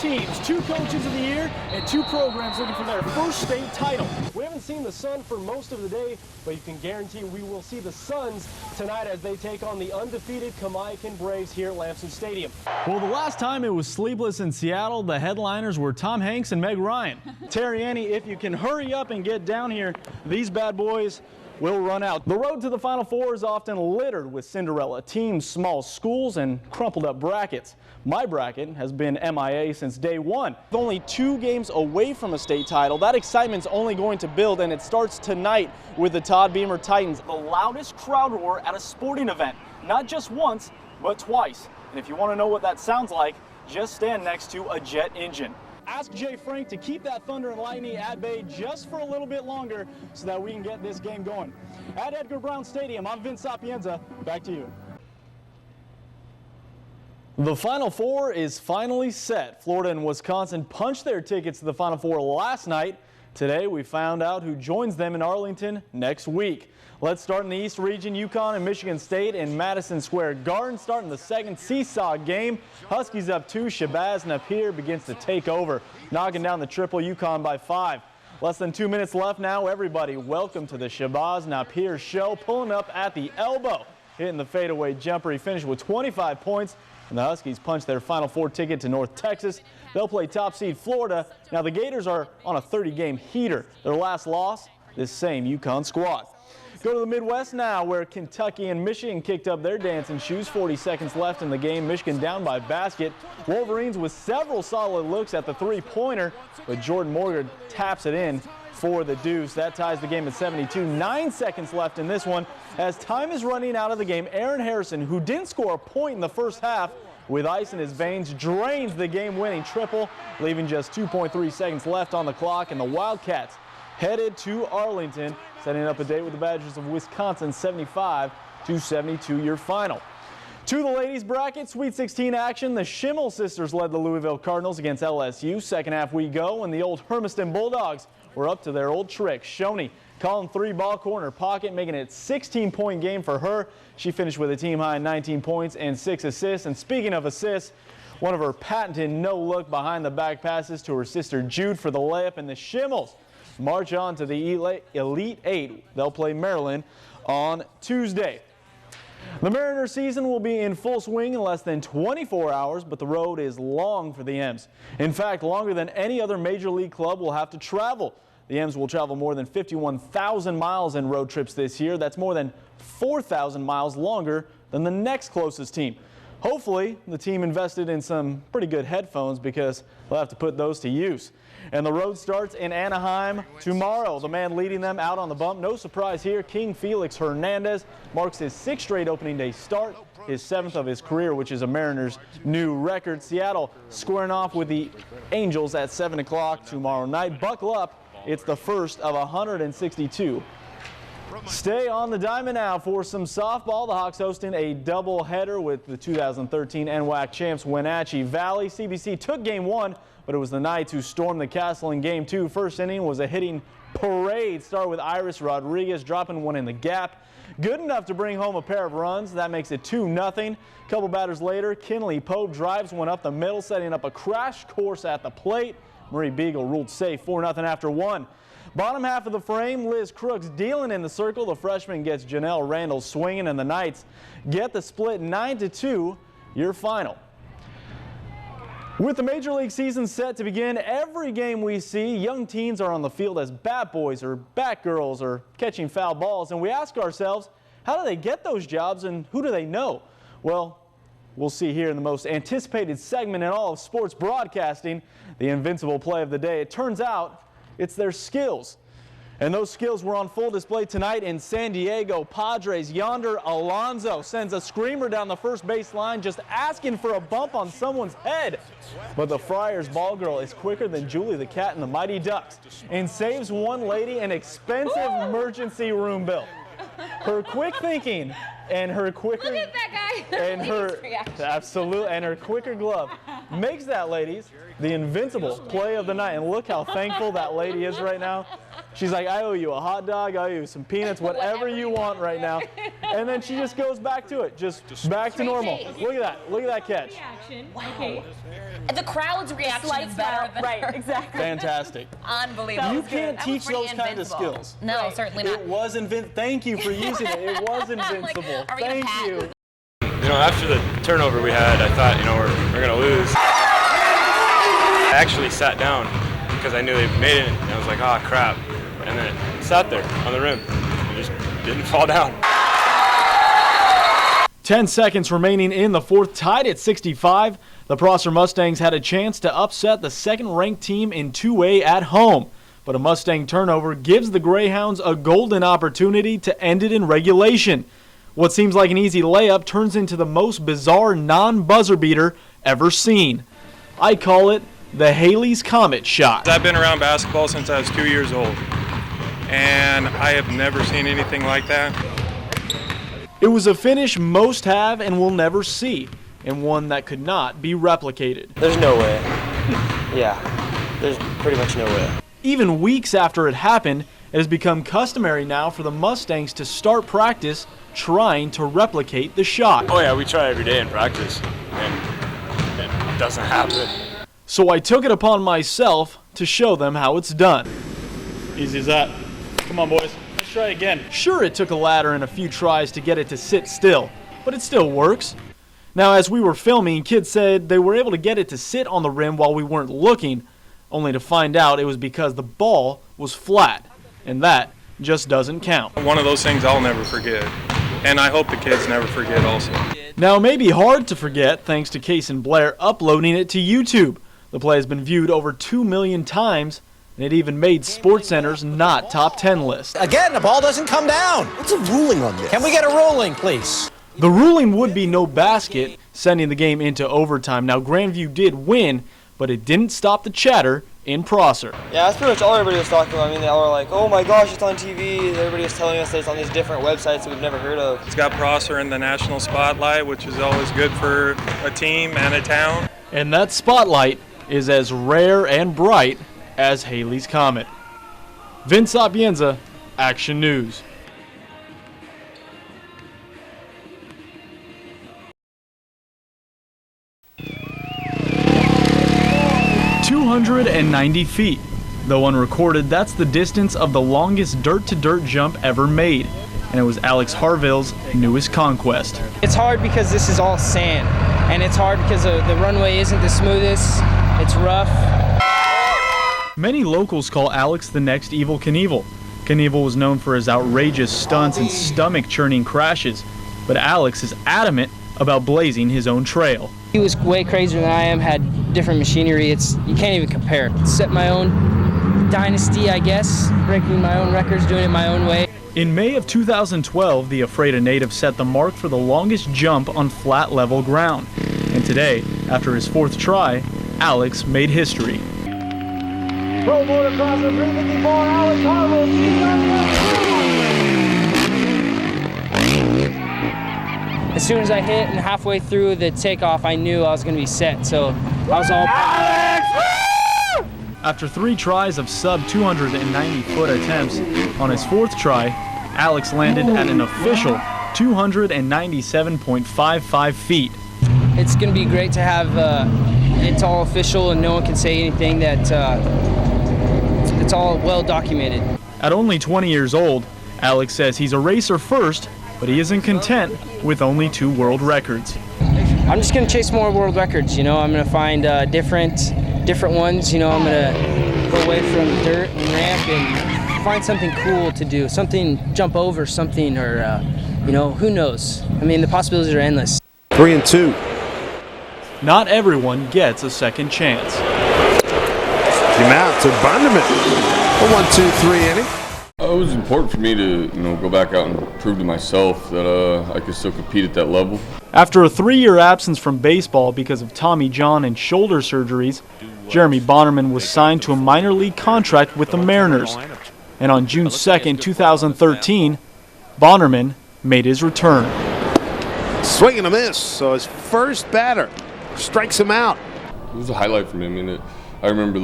teams, 2 coaches of the year, and 2 programs looking for their first state title. We haven't seen the sun for most of the day, but you can guarantee we will see the Suns tonight as they take on the undefeated Kamaikan Braves here at Lamson Stadium. Well, the last time it was sleepless in Seattle, the headliners were Tom Hanks and Meg Ryan. Terry Annie, if you can hurry up and get down here, these bad boys will run out. The road to the Final Four is often littered with Cinderella teams, small schools, and crumpled up brackets. My bracket has been MIA since day one. With only 2 games away from a state title, that excitement's only going to build, and it starts tonight with the Todd Beamer Titans. The loudest crowd roar at a sporting event, not just once, but twice. And if you want to know what that sounds like, just stand next to a jet engine. Ask Jay Frank to keep that thunder and lightning at bay just for a little bit longer so that we can get this game going. At Edgar Brown Stadium, I'm Vince Sapienza. Back to you. The Final Four is finally set. Florida and Wisconsin punched their tickets to the Final Four last night. Today, we found out who joins them in Arlington next week. Let's start in the East Region. UConn and Michigan State in Madison Square Garden starting the second seesaw game. Huskies up 2. Shabazz Napier begins to take over, knocking down the triple UConn by 5. Less than 2 minutes left now. Everybody, welcome to the Shabazz Napier show. Pulling up at the elbow, hitting the fadeaway jumper. He finished with 25 points. And the Huskies punch their Final Four ticket to North Texas. They'll play top seed Florida. Now the Gators are on a 30-game heater. Their last loss, this same UConn squad. Go to the Midwest now, where Kentucky and Michigan kicked up their dancing shoes. 40 seconds left in the game. Michigan down by basket. Wolverines with several solid looks at the three-pointer, but Jordan Morgan taps it in for the deuce. That ties the game at 72. 9 seconds left in this one. As time is running out of the game, Aaron Harrison, who didn't score a point in the first half, with ice in his veins, drains the game-winning triple, leaving just 2.3 seconds left on the clock, and the Wildcats headed to Arlington, setting up a date with the Badgers of Wisconsin, 75-72 your final. To the ladies bracket, Sweet 16 action. The Schimmel sisters led the Louisville Cardinals against LSU. Second half we go, and the old Hermiston Bulldogs were up to their old trick. Shoney calling 3-ball corner pocket, making it a 16-point game for her. She finished with a team-high 19 points and 6 assists. And speaking of assists, one of her patented no-look behind-the-back passes to her sister Jude for the layup, and the Schimmels march on to the Elite 8. They'll play Maryland on Tuesday. The Mariners season will be in full swing in less than 24 hours, but the road is long for the M's. In fact, longer than any other major league club will have to travel. The M's will travel more than 51,000 miles in road trips this year. That's more than 4,000 miles longer than the next closest team. Hopefully, the team invested in some pretty good headphones because they'll have to put those to use. And the road starts in Anaheim tomorrow. The man leading them out on the bump, no surprise here, King Felix Hernandez marks his 6th straight opening day start, his 7th of his career, which is a Mariners' new record. Seattle squaring off with the Angels at 7 o'clock tomorrow night. Buckle up, it's the first of 162. Stay on the diamond now for some softball. The Hawks hosting a doubleheader with the 2013 NWAC champs Wenatchee Valley. CBC took game 1, but it was the Knights who stormed the castle in game 2. First inning was a hitting parade. Start with Iris Rodriguez dropping one in the gap. Good enough to bring home a pair of runs. That makes it 2-0. Couple batters later, Kinley Pope drives one up the middle, setting up a crash course at the plate. Marie Beagle ruled safe, 4-0 after 1. Bottom half of the frame, Liz Crooks dealing in the circle. The freshman gets Janelle Randall swinging, and the Knights get the split 9-2, your final. With the Major League season set to begin, every game we see, young teens are on the field as bat boys or bat girls or catching foul balls, and we ask ourselves, how do they get those jobs and who do they know? Well, we'll see here in the most anticipated segment in all of sports broadcasting, the invincible play of the day. It turns out it's their skills. And those skills were on full display tonight in San Diego. Padres yonder Alonso sends a screamer down the first base line, just asking for a bump on someone's head. But the Friars ball girl is quicker than Julie the Cat and the Mighty Ducks and saves one lady an expensive emergency room bill. Her quick thinking and her quicker Look at that guy. and her absolute and her quicker glove makes that, ladies, the invincible play of the night. And look how thankful that lady is right now. She's like, I owe you a hot dog, I owe you some peanuts, whatever you want right now. And then she just goes back to it, just back to normal. Look at that catch. Wow. The crowd's reaction is better than right, hers. exactly. Fantastic. Unbelievable. You can't teach those kind of skills. No, certainly not. It was Thank you for using it. It was invincible. Are we gonna Thank you. You know, after the turnover we had, I thought, you know, we're going to lose. I actually sat down because I knew they made it, and I was like, oh, crap. And then it sat there on the rim and just didn't fall down. 10 seconds remaining in the fourth, tied at 65. The Prosser Mustangs had a chance to upset the second-ranked team in 2A at home. But a Mustang turnover gives the Greyhounds a golden opportunity to end it in regulation. What seems like an easy layup turns into the most bizarre non-buzzer beater ever seen. I call it the Halley's Comet shot. I've been around basketball since I was 2 years old, and I have never seen anything like that. It was a finish most have and will never see, and one that could not be replicated. There's no way. Yeah, there's pretty much no way. Even weeks after it happened, it has become customary now for the Mustangs to start practice trying to replicate the shot. Oh, yeah, we try every day in practice, and it doesn't happen. So I took it upon myself to show them how it's done. Easy as that. Come on, boys. Let's try it again. Sure, it took a ladder and a few tries to get it to sit still, but it still works. Now, as we were filming, kids said they were able to get it to sit on the rim while we weren't looking, only to find out it was because the ball was flat, and that just doesn't count. One of those things I'll never forget, and I hope the kids never forget also. Now, it may be hard to forget thanks to Case and Blair uploading it to YouTube. The play has been viewed over 2 million times, and it even made SportsCenter's not top 10 list. Again, the ball doesn't come down. What's a ruling on this? Can we get a ruling, please? The ruling would be no basket, sending the game into overtime. Now, Grandview did win, but it didn't stop the chatter in Prosser. Yeah, that's pretty much all everybody was talking about. I mean, they all were like, oh my gosh, it's on TV. Everybody was telling us that it's on these different websites that we've never heard of. It's got Prosser in the national spotlight, which is always good for a team and a town. And that spotlight is as rare and bright as Halley's Comet. Vince Sapienza, Action News. "290 feet. Though unrecorded, that's the distance of the longest dirt-to-dirt jump ever made, and it was Alex Harville's newest conquest. It's hard because this is all sand, and it's hard because the runway isn't the smoothest. It's rough. Many locals call Alex the next Evel Knievel. Knievel was known for his outrageous stunts and stomach-churning crashes, but Alex is adamant about blazing his own trail. He was way crazier than I am, had different machinery. You can't even compare. Set my own dynasty, I guess, breaking my own records, doing it my own way. In May of 2012, the Ephrata native set the mark for the longest jump on flat level ground. And today, after his fourth try, Alex made history. Pro motocrosser 354, Alex Harville. As soon as I hit and halfway through the takeoff, I knew I was going to be set, so I was all... Alex! After 3 tries of sub-290-foot attempts, on his fourth try, Alex landed at an official 297.55 feet. It's going to be great to have it's all official and no one can say anything, that it's all well documented. At only 20 years old, Alex says he's a racer first, but he isn't content with only 2 world records. I'm just going to chase more world records, you know. I'm going to find different ones, you know. I'm going to go away from dirt and ramp and find something cool to do, something, jump over something, or, you know, who knows? I mean, the possibilities are endless. 3 and 2. Not everyone gets a second chance. Came out to Bunderman. A 1-2-3 inning. It was important for me to, go back out and prove to myself that I could still compete at that level. After a 3-year absence from baseball because of Tommy John and shoulder surgeries, Jeremy Bonnerman was signed to a minor league contract with the Mariners. And on June 2nd, 2013, Bonnerman made his return. Swing and a miss, so his first batter strikes him out. It was a highlight for me. I remember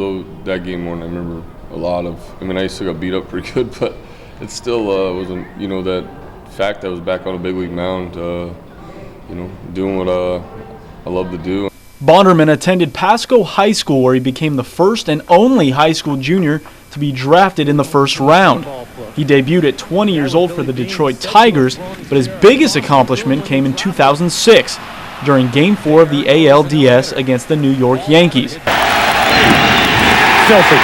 that game more than I remember a lot of. I mean, I still got beat up pretty good, but it still wasn't, you know, that fact I was back on a big league mound, you know, doing what I love to do. Bonderman attended Pasco High School, where he became the first and only high school junior to be drafted in the first round. He debuted at 20 years old for the Detroit Tigers, but his biggest accomplishment came in 2006 during Game 4 of the ALDS against the New York Yankees. Filthy.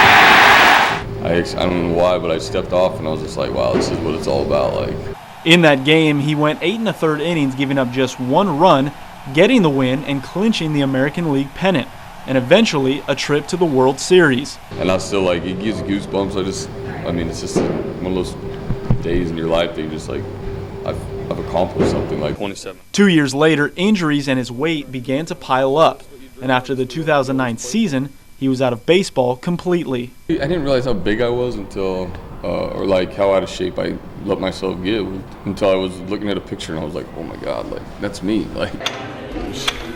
I don't know why, but I stepped off and I was just like, wow, this is what it's all about. Like, in that game, he went 8 1/3 innings, giving up just 1 run, getting the win and clinching the American League pennant, and eventually a trip to the World Series. And I still, like, it gives goosebumps. I mean, it's just one of those days in your life that you just like, I've accomplished something. Like 27. 2 years later, injuries and his weight began to pile up, and after the 2009 season, he was out of baseball completely. I didn't realize how big I was until, or like how out of shape I let myself get, until I was looking at a picture and I was like, oh my God, like that's me. Like.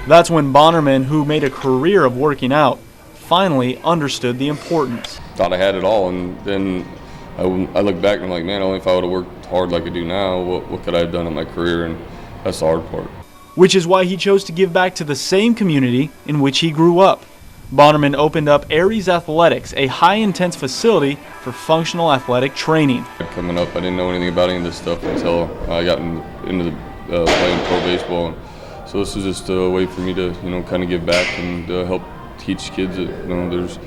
That's when Bonderman, who made a career of working out, finally understood the importance. Thought I had it all, and then I look back and I'm like, man, only if I would have worked hard like I do now, what could I have done in my career? And that's the hard part. Which is why he chose to give back to the same community in which he grew up. Bonderman opened up Aries Athletics, a high-intense facility for functional athletic training. Coming up, I didn't know anything about any of this stuff until I got into the playing pro baseball. So this is just a way for me to, you know, kind of give back and help teach kids that, you know, there's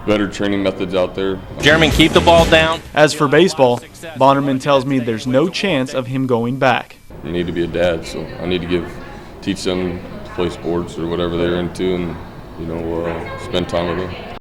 better training methods out there. Jeremy, keep the ball down. As for baseball, Bonderman tells me there's no chance of him going back. I need to be a dad, so I need to teach them to play sports or whatever they're into, and you know, spend time with them.